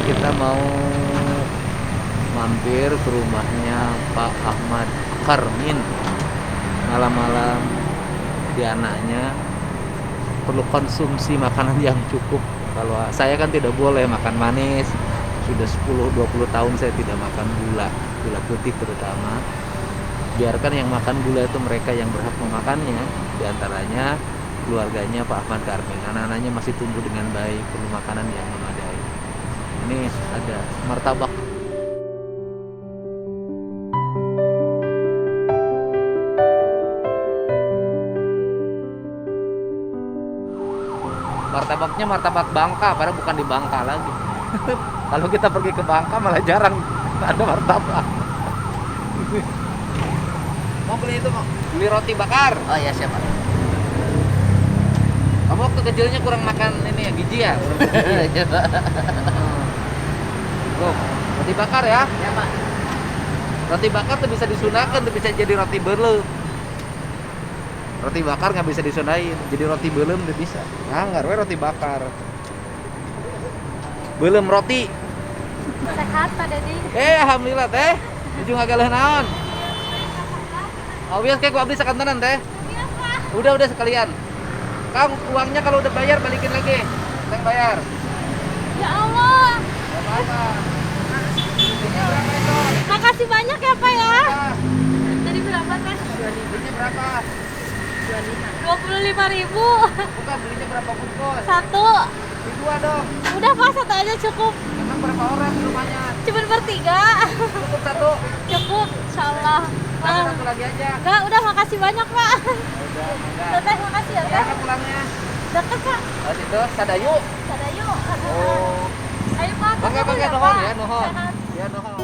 kita mau mampir ke rumahnya Pak Ahmad Karmin. Malam-malam di anaknya perlu konsumsi makanan yang cukup. Kalau saya kan tidak boleh makan manis. Sudah 10-20 tahun saya tidak makan gula putih terutama. Biarkan yang makan gula itu mereka yang berhak memakannya. Di antaranya keluarganya Pak Ahmad Karmin. Anak-anaknya masih tumbuh dengan baik, perlu makanan yang memadai. Ini ada martabak. Martabaknya martabak Bangka, padahal bukan di Bangka lagi. Kalau kita pergi ke Bangka malah jarang ada martabak. Mau beli itu, mau beli roti bakar. Oh iya siapa? Kamu waktu kecilnya kurang makan ini ya, biji ya? Tuh, roti bakar ya? Ya Pak. Roti bakar tuh bisa disunahkan, tuh bisa jadi roti belum. Roti bakar nggak bisa disunahin, jadi roti belum tuh bisa. Anggar we roti bakar. Belum roti. Sehat Pak Dedi. Alhamdulillah teh. Ujung agak leuh naon. Oh biasa kayak gua abdi sakantenan teh. Udah sekalian. Kang uangnya kalau udah bayar balikin lagi. Teng bayar. Ya Allah. Gak apa-apa. Belinya berapa itu? Makasih banyak ya Pak ya. Berapa? Tadi berapa Teh? Belinya berapa? 25.000. Bukan belinya berapa bungkus? Satu. Beli dua dong. Udah Pak, satu aja cukup. Emang berapa orang di rumahnya? Cuma bertiga. Cukup satu. Cukup, insyaallah. Tambah satu lagi aja. Enggak, udah makasih banyak Pak. Udah. Teh makasih ya Teh. Mana pulangnya? Deket Pak. Oh situ, Sadayu. Sada yuk. Oh. Ayo Pak. Bangga tunggu ya, nuhun Pak. ya, nuhun. Sehat. Ya nuhun.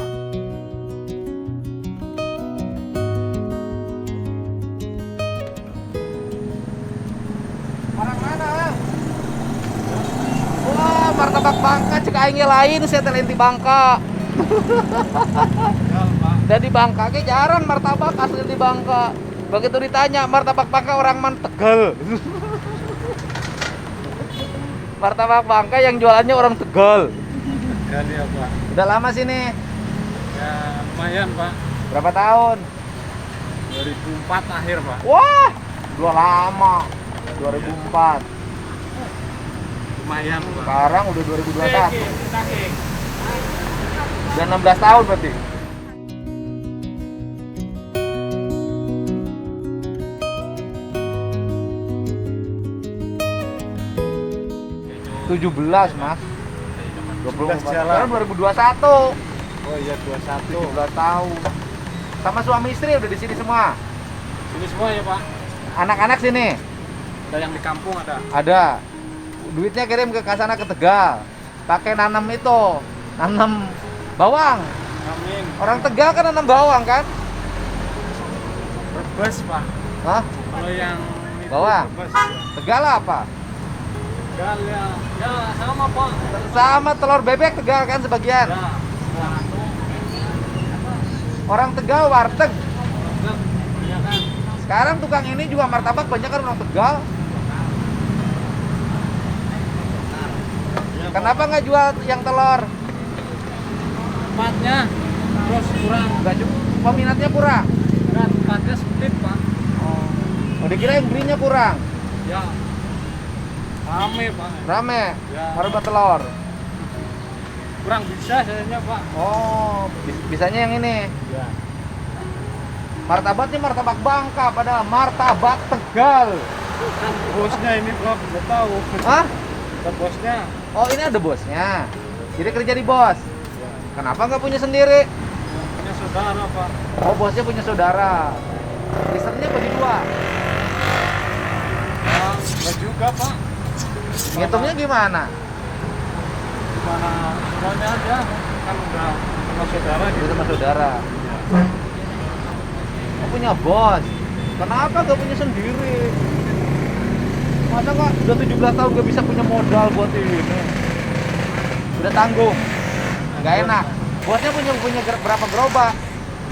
Orang mana? Wah, martabak Bangka cek aing ge lain saya teh lain di Bangka. Dan di Bangka ge jarang martabak asli di Bangka. Begitu ditanya martabak Bangka orang man Tegal. Martabak Bangka yang jualannya orang Tegal. Tegal ya Pak. Udah lama sini. Ya lumayan Pak. Berapa tahun? 2004 akhir Pak. Wah, udah lama. 2004. Lumayan Pak. Sekarang udah 2021. Udah 16 tahun berarti. Tujuh belas mas. 24 jalan. sekarang 2021. Oh iya 21. 17 tahun. Sama suami istri udah di sini semua. Ini semua ya Pak. Anak-anak sini Ada yang di kampung ada. ada. Duitnya kirim ke Kasana ke Tegal. Pakai nanam itu, nanam bawang. Amin. Orang Tegal kan nanam bawang kan? Brebes Pak. Hah? Kalau yang itu Bawang? Brebes ya. Tegal apa? Tegal ya. Ya sama Pak. Sama telur bebek Tegal kan sebagian. Ya. Orang Tegal warteg. Ya kan. Sekarang tukang ini juga martabak banyak kan orang Tegal. Ya, Kenapa nggak jual yang telur? tempatnya terus kurang. Nggak cukup, peminatnya kurang. Kan tempatnya sempit Pak. Oh, dikira yang belinya kurang. Ya. Rame Pak. Rame. Ya. Harga telur. Kurang bisa sayanya Pak. Oh, bisanya yang ini. Ya. Martabaknya martabak Bangka, padahal martabak Tegal. Kan bosnya ini Pak, nggak tahu. Hah? Ada bosnya. Oh, ini ada bosnya. Jadi kerja di bos. Ya. Kenapa nggak punya sendiri? Punya saudara Pak. Oh, bosnya punya saudara. Listernya bagi dua. Ya, nggak juga Pak. Ngitungnya gimana? Gimana semuanya aja. Kan udah sama saudara Itu gitu. sama saudara. Oh, punya bos. Kenapa nggak punya sendiri? Masa nggak udah 17 tahun nggak bisa punya modal buat ini? Udah tanggung. Nggak enak. Bosnya punya berapa gerobak?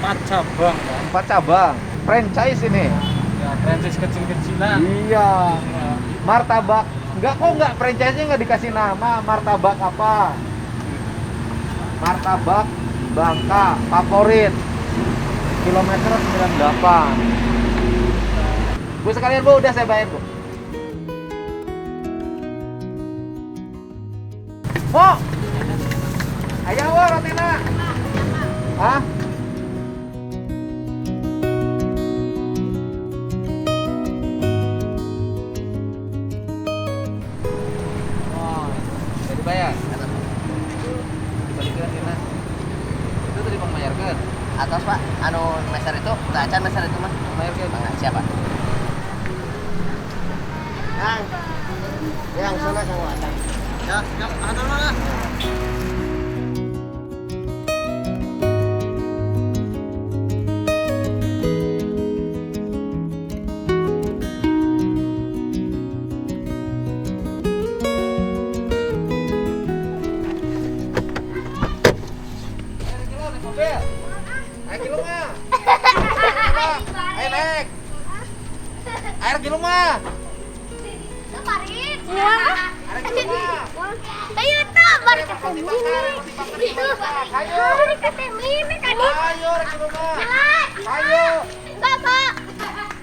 4 cabang Pak. 4 cabang. Franchise ini. Ya, franchise kecil-kecilan. Iya. Ya. Martabak. Nggak franchise-nya nggak dikasih nama. Martabak apa? martabak Bangka favorit. Kilometer 98. Bu sekalian Bu, udah saya bayar Bu. Bu, ayo Bu rotina. Hah? Oh, jadi bayar. Dibalikin Tina. Itu tadi Bang Mayarkeun. Atas Pak, anu meser itu, tak acan meser itu mah. Mayarkeun. Bang, siapa? Yang sana sama acan. Ya, yang ada mana? Air di rumah. Kemarin. Ayo tuh, balik ke sini. Balik ke sini tadi. Ayo di rumah. Ayo. Bapak.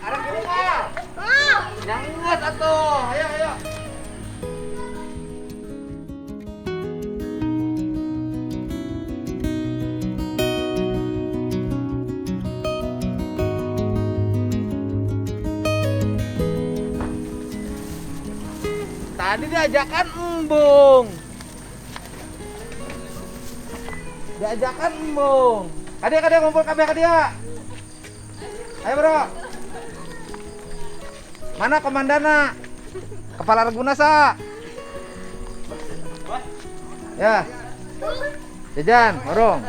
Air di rumah. Oh. Yang ingat atuh. Ayo. Tadi diajakan embung. Kadia ngumpul kadia. Ayo bro. Mana komandana? Kepala Reguna sa. Ya. Jajan, warung.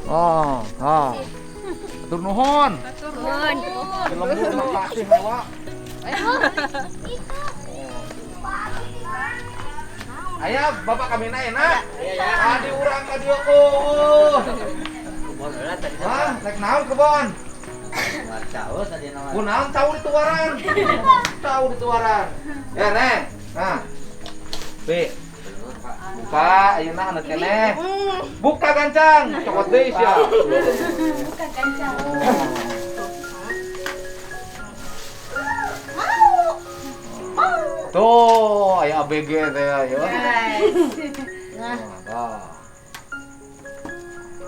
Oh. Atur nuhun. Film dulu makasih hewa. Ayah, bapak kami naik nak. Adi urang ka dieu Hah, naik naon kebon? Kunaon tahu dituaran. Ya, Neng. Nah. B. Buka, ayeuna handap keneh. Buka gancang, cokot deui sia. Bukan kancang. Tuh, aya ABG teh aya. Nah.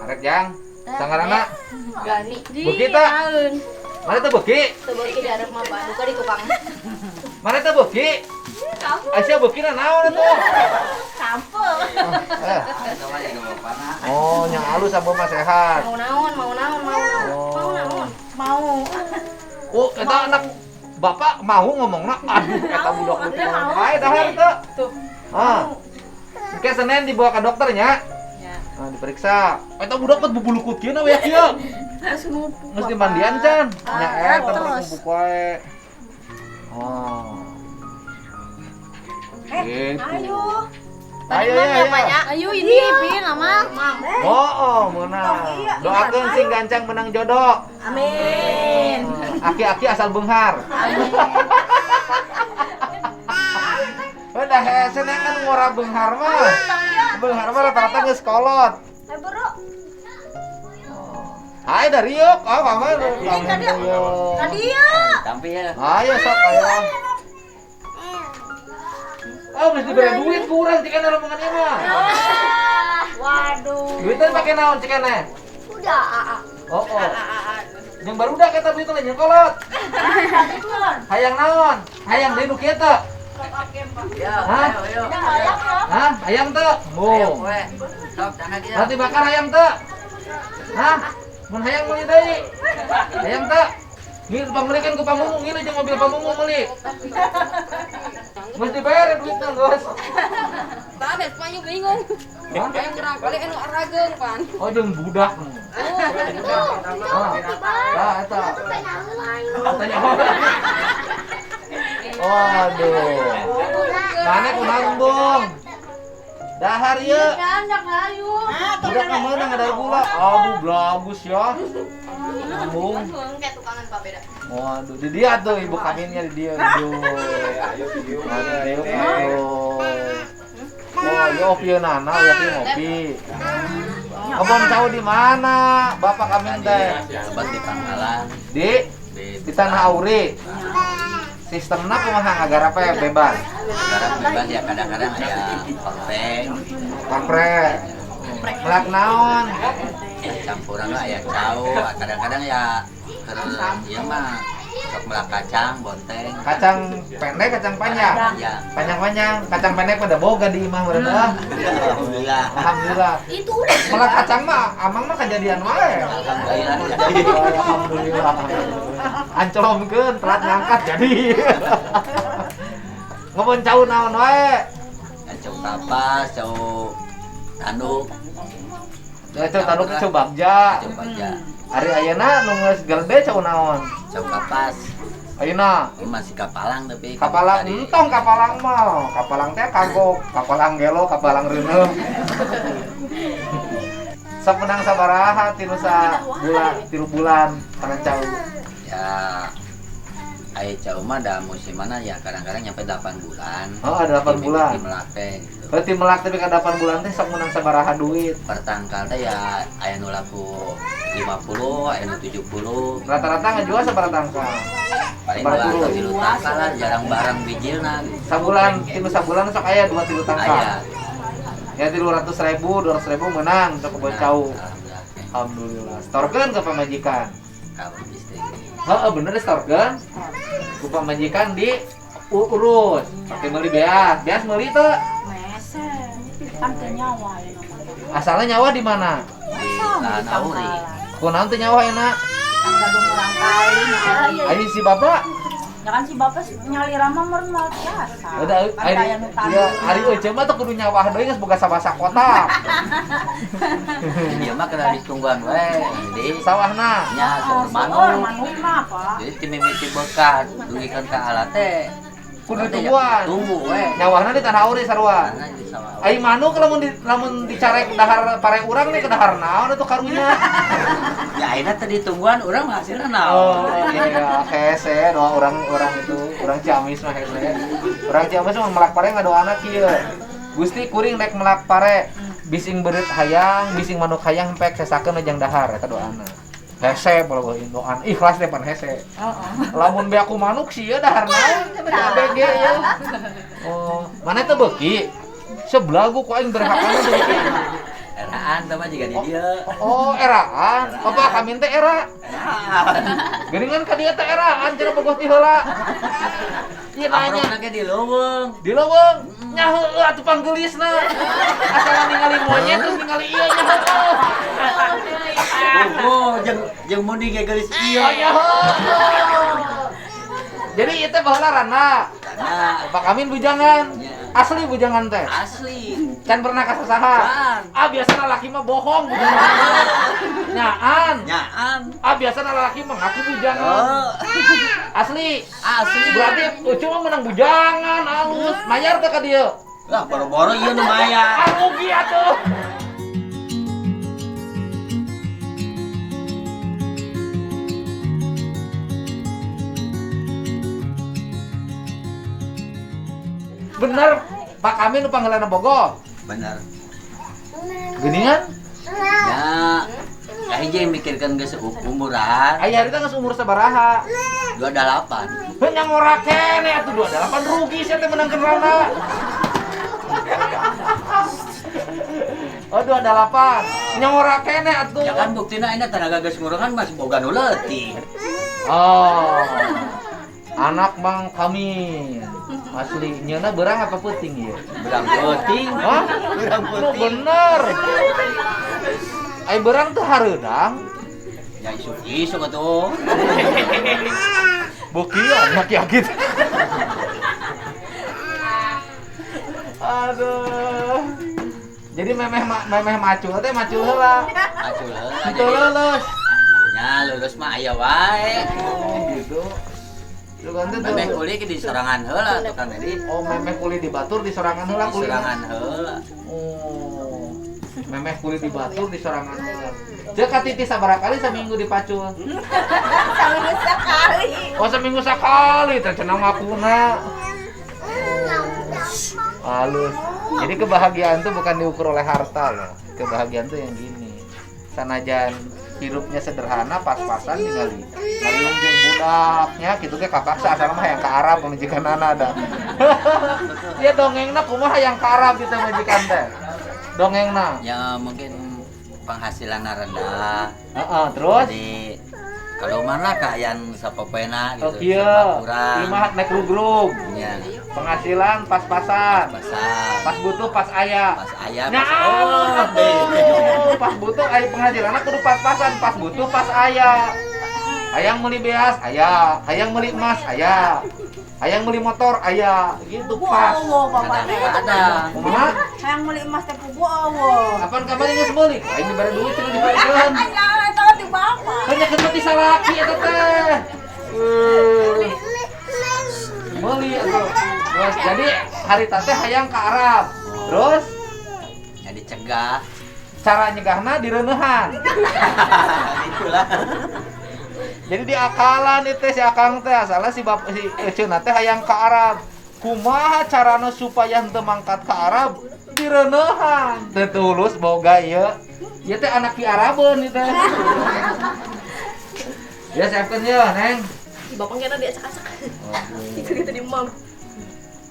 Arek jang. Sangarana. Gani. Beuki teh. Mana teh beuki? Teu beuki di arep mah duka di tukang. Mana teh beuki? Asia beuki na naon atuh? Campur. Oh, yang halus abah mah sehat. Mau naon? Mau. Oh, eta anak Bapak mau ngomongna, aduh kata budak lu ngomong. Bae dahar teu. Tuh. Engke Senin dibawa ke dokternya. Ya. Nah, diperiksa. Eta budak teh bubulukut kieu na we kieu. Mesti mandian can. Nya terus bubuk wae. Oh. Ayo ya. Ayo ini Pin lama. Oh, menang. Doakeun sing gancang menang jodoh. Amin. Aki-aki asal Beunghar. Udah hese kan ngora Beunghar mah. Beunghar mah rata-rata geus kolot. Ayo bro. Hai dari yuk. Oh, mama. Tadi ya. Tampil. Ayo sok ayo. Oh, mesti beri duit kurang cikana rombongannya mah. Waduh. Duitnya pakai naon cikana? Udah. Oh. Yang baru udah kita duitnya yang kolot. Hayang naon? Hayang deui nu kieu teh. Ya, Hah? ayo. Hah? Hayang teh? Ayo, Oh. we. Sok tanah dia. Nanti bakar hayang teh. Hah? Mun hayang meuli deui. Hayang teh. Ngil pamulikeun ku pamunggung, ngil jeung mobil pamunggung meuli. Mesti bayar duitnya, Bos. Tades panyu bingung. Yang kurang kali anu arageung pan. Oh, jeung budak. Nah, eta. Tanya Waduh. Mana kunaon, Bung? Dahar ieu. Budak mah meunang ada gula. Aduh, bagus ya. Bung. Kayak tukangan Pak beda. Waduh, di dia tuh ibu kawinnya di dia. Ayo. Ayo. Oh, di opieun nana ya ki ngopi. Kebon cau di mana? Bapak kami teh. Sobat di Pangkalan. Di Tanah Auri. Sistemnya kumaha agar apa ya bebas? Sekarang bebas ya kadang-kadang ya konfeng. Komprek. Melak naon? Campuran lah ya cau. Kadang-kadang ya iya mah sok melak kacang, bonteng. Kacang pendek, kacang panjang. Ya. Panjang-panjang, kacang pendek pada boga di imah berendah. Alhamdulillah. Alhamdulillah. Itu udah. Melak kacang mah amang mah kejadian wae. Alhamdulillah. Alhamdulillah. Ancolomkeun telat ngangkat jadi. Ngomong cau naon wae. Ya, cau kapas, cau tanduk, Ya cau tanduk cau bagja. cau bagja, Ari ayeuna nu geus gerde cau naon? cau kapas. Ayeuna Ini masih kapalang tapi kapalang tadi- entong kapalang mah. Kapalang teh kagok, kapalang gelo, kapalang reuneum. Sapenang sabaraha tinu sa bulan, 3 bulan kana cau. Ya ai cau mah da musimanna ya kadang-kadang nyampe 8 bulan. Oh, ada 8 bulan. Di Melate gitu. Berarti melak tapi ka 8 bulan teh sok menang sabaraha duit. Pertangkal teh ya aya nu laku 50, aya nu 70. Rata-rata ngajual sabaraha tangkal. Paling Sabar 2 dulu. atau 3 tangkal lah, jarang barang bijilna. Sabulan, tinu sabulan sok aya 2-3 tangkal. Aya. Ya 300.000, 200.000 menang sok kebon cau. Alhamdulillah. Alhamdulillah. Storkeun ke pamajikan. Kalau istri. Heeh, bener storkeun. Ku pamajikan di urus. Pakai meuli beas. Beas meuli teu. Mesen. Kan teu nyawa ya namanya. Asalnya nyawa di mana? Di lahan auri. Kunaon teu nyawa enak? Kan gadung orang kali. Ayo si bapak. Ya kan si bapak nyalira mah meureun mah biasa. Udah, Kan kaya nu tadi. ya hari euceun mah teu kudu nyawa deui geus boga sabasa kota. Dia mah kena ditungguan we. Jadi Sawahna. nya Oh, manuk. manuk mah apa? Jadi timimiti bekat dugikeun ka alat teh. Kudu Teh ya tungguan. Tunggu we. Nyawahna di tanah auri sarua. Karena di sawah. Ai manuk lamun dicarek dahar pare urang nih ke dahar naon atuh karunya. Ya ayeuna teh ditungguan urang mah hasilna naon. Oh iya, hese doa orang itu, orang Ciamis mah hese. Orang Ciamis mah melak pare ngadoana kieu. Gusti kuring rek melak pare, bising beureut hayang, bising manuk hayang pek sesakeun jeung dahar eta doana. Hese palaweun doan ikhlas teh pan hese. Lamun be aku manuk sih ya dahar naon BG ya. Oh, mana teh beuki? Sebelagu ku aing berhakana beuki. Eraan teh mah jiga di dieu. Oh, eraan. Apa kami teh era? Geuningan ka dieu teh eraan cenah bogoh ti heula. Ieu nanya Amrokna ge di leuweung. di leuweung nya heueuh atuh panggelisna. Asal ningali monyet terus ningali ieu nya heueuh. Oh, jeung muni ge geulis Oh, ieu. nya heueuh. Jadi ieu teh baheula rana. Nah, Pak Amin bujangan. Nya. Asli bujangan teh. asli. Can pernah kasasaha. Can. Ah biasana laki mah bohong bujangan. Nyaan. Nyaan. Ah biasana laki mah ngaku bujangan. Oh. Asli. Asli. Berarti Ucu mah menang bujangan halus. Mayar teh ka dieu. Lah boro-boro ieu nu maya. Ah rugi atuh. Bener, Pak Amin nu panggilanna Bogoh. Bener. Geuningan? Ya. Ya hiji mikirkeun geus umuran. Aya harita geus umur sabaraha? 28. Heuh nya ngora kene atuh 28 rugi sia teh menangkeun rana. Oh 28. Nya ngora kene atuh. Ya kan buktina ini tenaga geus ngurangan masih boga nu leutik. Oh. Anak Bang kami. Asli nyeuna beurang apa peuting ieu? Berang peuting. Hah? Berang Nu peuting. bener. Ai beurang teh hareudang. Ya isu-isu atuh. Beuki anak yakit. Aduh. Jadi memeh macul teh macul heula. Acul heula. Itu lulus. Nya lulus mah aya wae. Oh gitu. Itu kan teh Memeh kuliah di sorangan heula tuh kan jadi. Oh memeh kulit di batur di sorangan heula Di kulit. sorangan heula. Oh. Memeh kulit di batur di sorangan heula. Jeung ka titis sabaraha kali seminggu dipacul? Seminggu sekali. Oh seminggu sekali teh cenah ngapuna. Halus. Jadi kebahagiaan tuh bukan diukur oleh harta loh. Kebahagiaan tuh yang gini. Sanajan hidupnya sederhana pas-pasan tinggal ngariung jeung budaknya gitu ke kakak asal mah yang ke Arab majikanana ada. Dia dongengna kumaha yang ke Arab kita majikan teh. Dongengna. Ya mungkin penghasilan rendah. Terus Jadi kalau mana kayan sapopena oh gitu. kieu, serba kurang. ieu mah naik rugrug. Ya, Penghasilan pas-pasan. pasar. Pas butuh pas aya. Pas ayam. Nah, Pas pas butuh aya penghasilanna kudu pas-pasan, pas butuh pas aya. Hayang meuli beas aya, hayang meuli emas aya. Hayang meuli motor aya, gitu pas. Wow, bapak teh. Ada. Kumaha? Hayang meuli emas teh pugu eueuh. Apaan kamari geus meuli? Aing dibere duit cenah dibarekeun. Aya eta ti bapak. Hanya keur mati salaki eta teh. Meuli atuh. Terus jadi harita teh hayang ka Arab. Terus Jadi cegah. cara nyegahna direunehan. Itulah. Jadi diakalan itu si akang teh asalna si bapak si eceuna teh hayang ka Arab. Kumaha carana supaya henteu mangkat ka Arab? Direunehan. Teu tulus boga ieu. Ieu teh anak ki Arabeun ieu teh. Ya siapkeun ye, Neng. Si bapak kita diacak-acak. Gitu-gitu di mam.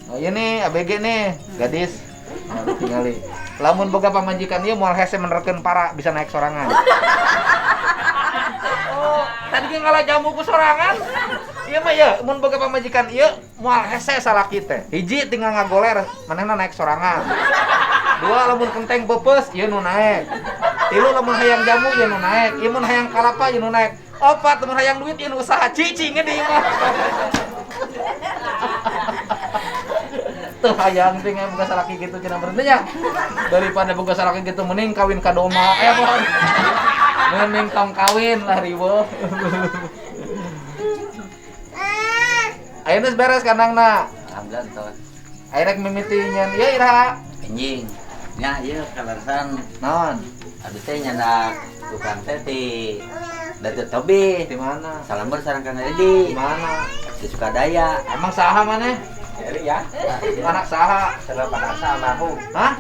Oh iya nih, ABG nih, gadis. Nah, tingali. Lamun boga pamajikan ieu moal hese menerkeun para bisa naik sorangan. Oh, tadi ge ngalah jamu ku sorangan. Ieu mah ya, mun boga pamajikan ieu moal hese salaki teh. Hiji tinggal ngagoler, manehna naik sorangan. Dua lamun kenteng beupeus ieu nu naek. Tilu lamun hayang jamu ieu nu naek. Ieu mun hayang kalapa ieu nu naek. Opat lamun hayang duit ieu nu usaha cicing di imah. Tuh hayang teh boga salaki gitu cenah berhenti nya. Daripada boga salaki gitu mending kawin ka doma. Aya pohon. Mending tong kawin lah riweuh. Ayeuna beres kandangna. Alhamdulillah tos. Aya rek mimiti nyeun ieu iraha. Kenjing. Nya ieu kalersan Naon? abis teh nyandak tukang teh ti Datuk Tobi. Di mana? Salamber sareng Kang Di Edi. mana? Di Sukadaya. Emang saha maneh? Ya, Anak saha? Anak Padarsa almarhum. Hah?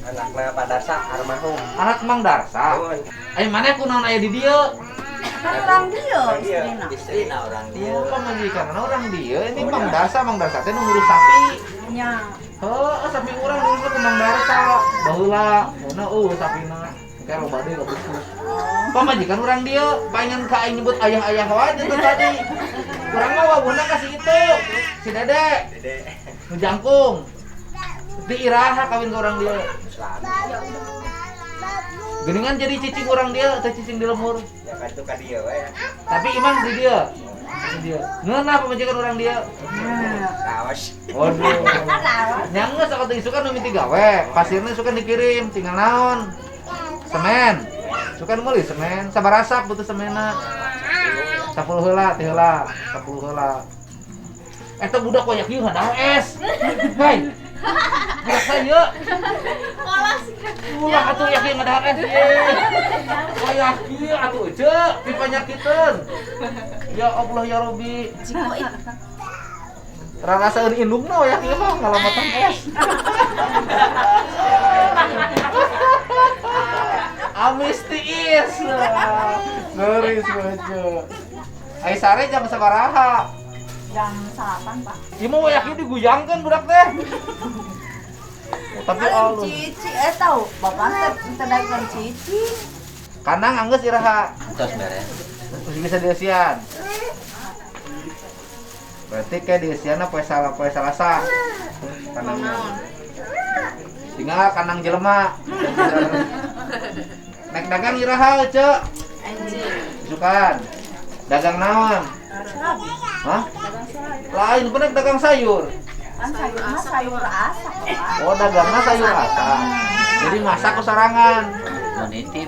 Anaknya Padarsa almarhum. Anak Mang Darsa. Nuhun. Aya maneh kunaon aya di dieu? Kan orang dia istrina. Istrina orang dia. Oh, pamajikanna orang dieu. Ini Mang Darsa teh nu ngurus sapi. Nya. Heuh, sapi urang diurus ku Mang Darsa. Baheula, mun sapina. Kayak loba deui loba khusus. Pamajikan urang dieu, pengen ka aing nyebut ayah-ayah wae teh tadi. Urang mah wawuna ka si itu, si Dede. Nu jangkung. Di iraha kawin ka urang dieu. Geningan jadi cicing urang dieu, teh cicing di lemur. Ya kan itu ka dieu we. Tapi imang di dieu. Di dieu. Ngeunah pamajikan urang dieu. Raos. Waduh. Nyanggeus sakatu isukan nu miti gawe, pasirna suka dikirim, tinggal naon? Semen. Sukan meuli semen, sabarasak butuh semena. 10 heula, 10 heula. Eta budak koyak ieu hadaah es. Hei. Budak saya. Ulah atuh yakin ngadaah es ieu. Koyak ieu atuh ceuk dipanyakiteun. Ya Allah ya Robbi. Rarasaeun indungna ya ieu mah ngalamatan es. Amis tiis. Ngeuris bojo. Ai sare jam sabaraha? Jam 8, Pak. Ieu mah yakin diguyangkeun budak teh. Tapi Allah. Cici tahu, bapak teh daekeun cici. Kandang anggeus iraha. Tos beres. Bisa dieusian. Berarti kayak dieusianna poe Salasa. Kandangnya. Tinggal kandang jelema. Nek dagang iraha ceuk. Sukan. Dagang naon? Serabi. Hah? Lain bener dagang sayur. Kan sayur mah sayur asak, Pak. Oh, dagangna sayur asak. Jadi masak ku sorangan. Mau nitip.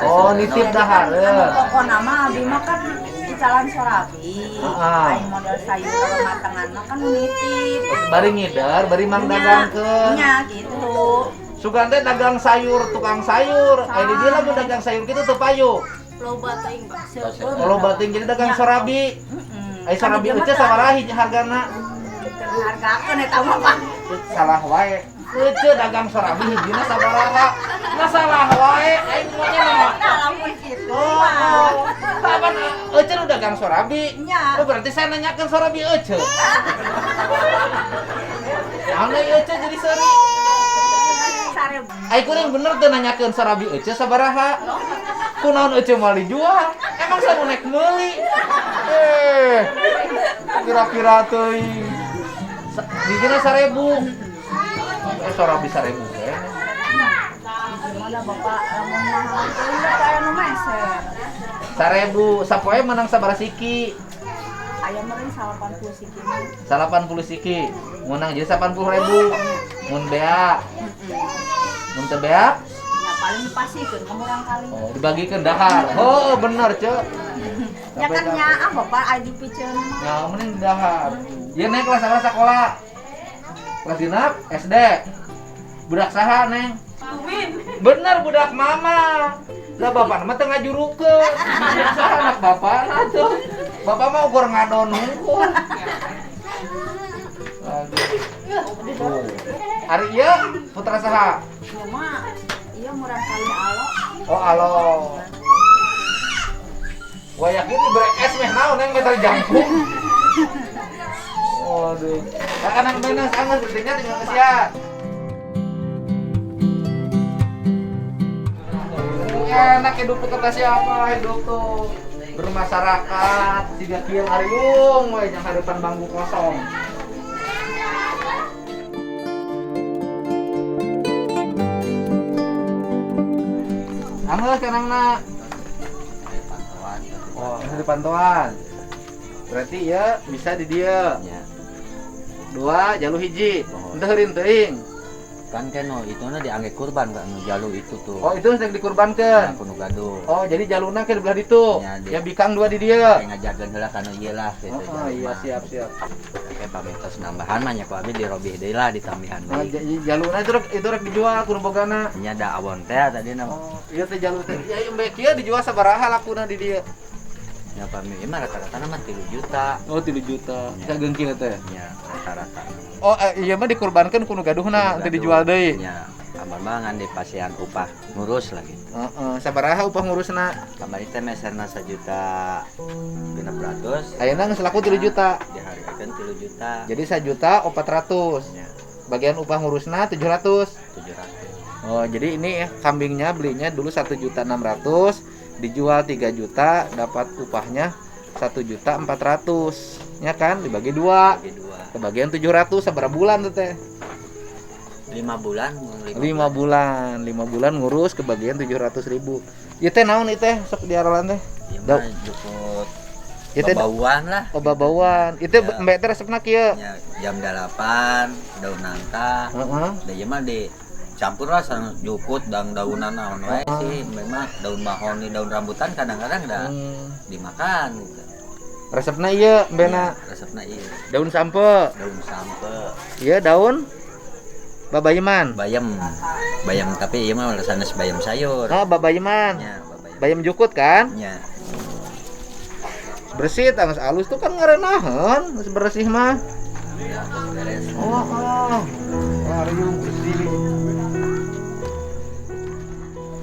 Oh, nitip dahareun. Pokona mah abdi mah kan di Jalan Sorabi. Heeh. Ai model sayur matangan mah kan nitip. Bari ngidar, bari mang dagangkeun. Nya gitu. Sugan teh dagang sayur, tukang sayur. Ai di dieu lamun dagang sayur kitu teu payu. Loba teuing, Pak. Kalau bating jadi dagang sorabi. Ai sorabi euceus sabaraha hargana? Hargakeun eta mah, Pak. salah wae. Ece dagang sorabi hijina sabaraha. Nggak salah wae, aing semuanya nama. Lamun gitu. Oh, kapan Ece lu dagang sorabi? Nya. Oh, berarti saya nanyakan sorabi Ece. Naon Ece jadi seri? Sareb. Aing kuring bener teu nanyakeun sorabi Ece sabaraha. Kunaon Ece mau dijual? Emang saya mau naik meuli. Kira-kira teuing. Hijina 1000. Sorabi 1000 teh. Gimana Bapak lamun mahal teh kayak nu meser. 1000 sapoe menang sabaraha siki? Aya meureun 80 siki. 80 siki. Menang jadi 80.000. Mun beak. Mun teu beak? Ya paling dipasikeun ka murang kali. Oh, dibagikeun dahar. Oh, bener, Cek. Ya kan nya Bapak aya dipiceun mah. Ya, mending di dahar. Ieu naik kelas apa sekolah? Kelas genep SD. Budak saha, Neng? Bener budak mama. Lah bapak mah teu ngajurukeun. Budak saha anak bapak atuh. Bapak mah ukur ngadon hungkul. Aduh. Ari ieu putra saha? Ya mah ieu murang kali alo. Oh, alo. Wah yakin diberi es meh naon Neng meter jangkung. Waduh. Anak menes angin sepertinya tinggal kesian. Enak hidup tuh kata siapa hidup tuh bermasyarakat tiga kieu ariung we yang hadapan bangku kosong. Anggeus kenangna. Pantauan. Oh, ada pantauan. Berarti ya bisa di dia. Ya. 2 jalu hiji. Oh. Entah heureun teuing. Kan no itu diangge kurban kan nu jalu itu tuh. Oh, itu sedang dikurbankeun. Kuno gaduh. Oh, jadi jaluna ke di belah ditu. Ya, Ya bikang 2 di dia. Kayak ngajakeun heula kana ieu lah gitu. Oh, iya siap. Kayak pametos nambahan mah nya ku abi dirobih deui lah ditambihan Nah, deui. jaluna itu rek dijual kudu bogana. Nya da awon teh tadi na. Oh, iya teh jalu teh. Ya mbek kieu dijual sabaraha lakuna di dia? Nya pami mah rata-rata mah 3 juta. Oh, 3 juta. Sageung kieu teh. Nya rata-rata. Oh, iya mah dikurbankeun kudu gaduhna teu dijual deui. Nya kamar mah ngan dipasihan upah ngurus lagi. Heeh, sabaraha upah ngurusna? Kamari teh meserna 1.600.000. Ayeuna geus laku 3 juta. Dihargakeun 3 juta. Jadi 1.400.000. Nya Bagian upah ngurusna 700. 700. Oh, jadi ini ya kambingnya belinya dulu 1.600.000, dijual 3 juta, dapat upahnya 1.400.000. Ya kan, dibagi 2. Bagi 2. Kebagian 700 sabar bulan tuh teh? 5 bulan. 5 bulan. 5 bulan ngurus kebagian 700.000. Ieu teh naon ieu teh sok diarolan teh? Ieu Dok. mah jukut Ieu teh babauan lah. oh babauan. Ieu teh Ya. mbek teh resepna kieu. Ya, jam 8 daun nangka. Heeh. Da ieu mah dicampur lah sama jukut dan daunan naon wae sih. Memang daun mahoni, daun rambutan kadang-kadang da dimakan gitu. Resepna ieu mbena Ya, resepna ieu. daun sampe. Daun sampe, Ieu daun babayeman. bayam. Bayam tapi ieu mah sanes bayam sayur. Ah, babayeman. Nya, babayam. Bayam jukut kan? Nya, Bersih tangis alus tuh kan ngareunaheun, geus bersih mah. ya beres. Oh. Ariung bersih.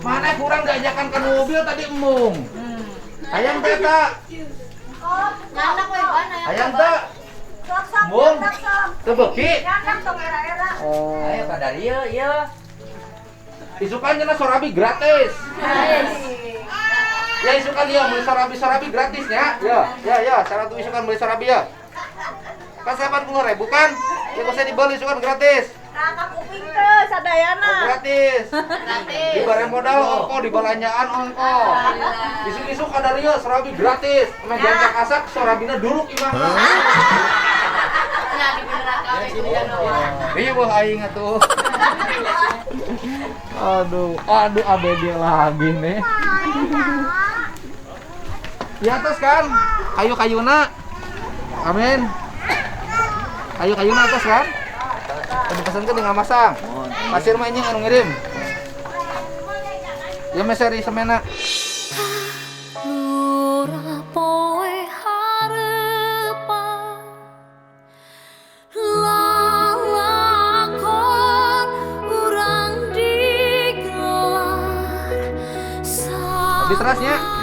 Mana kurang diajakan ke mobil tadi emung. Hayang teh tak? Nyandak we bana ya. Hayang tak? Sok-sok, Mung. sok. Teu beuki. Nyandak tong era-era. Oh. Ayo pada ieu ieu. Isukan cenah sorabi gratis. Ya isukan dia beli sorabi gratis ya. Ya, syarat isukan beli sorabi ya. Kan 80.000 kan? Ya kok saya dibeli isukan gratis. Kakak kuping teh sadayana. Oh, gratis. Di bareng modal ongko, di balanjaan ongko. Isuk-isuk ada rio sorabi gratis. Emang jancak asak sorabina duruk imah. Nah, di beneran kami di Iya wah aing atuh. Aduh abd lagi nih. Di atas kan? Kayu-kayuna. Amin. Kayu-kayuna atas kan? Tadi pesan ke dengan masang. Pasir mah ini anu ngirim. Ya meseri semena. Lurah poe harepan lalang Habis rasnya.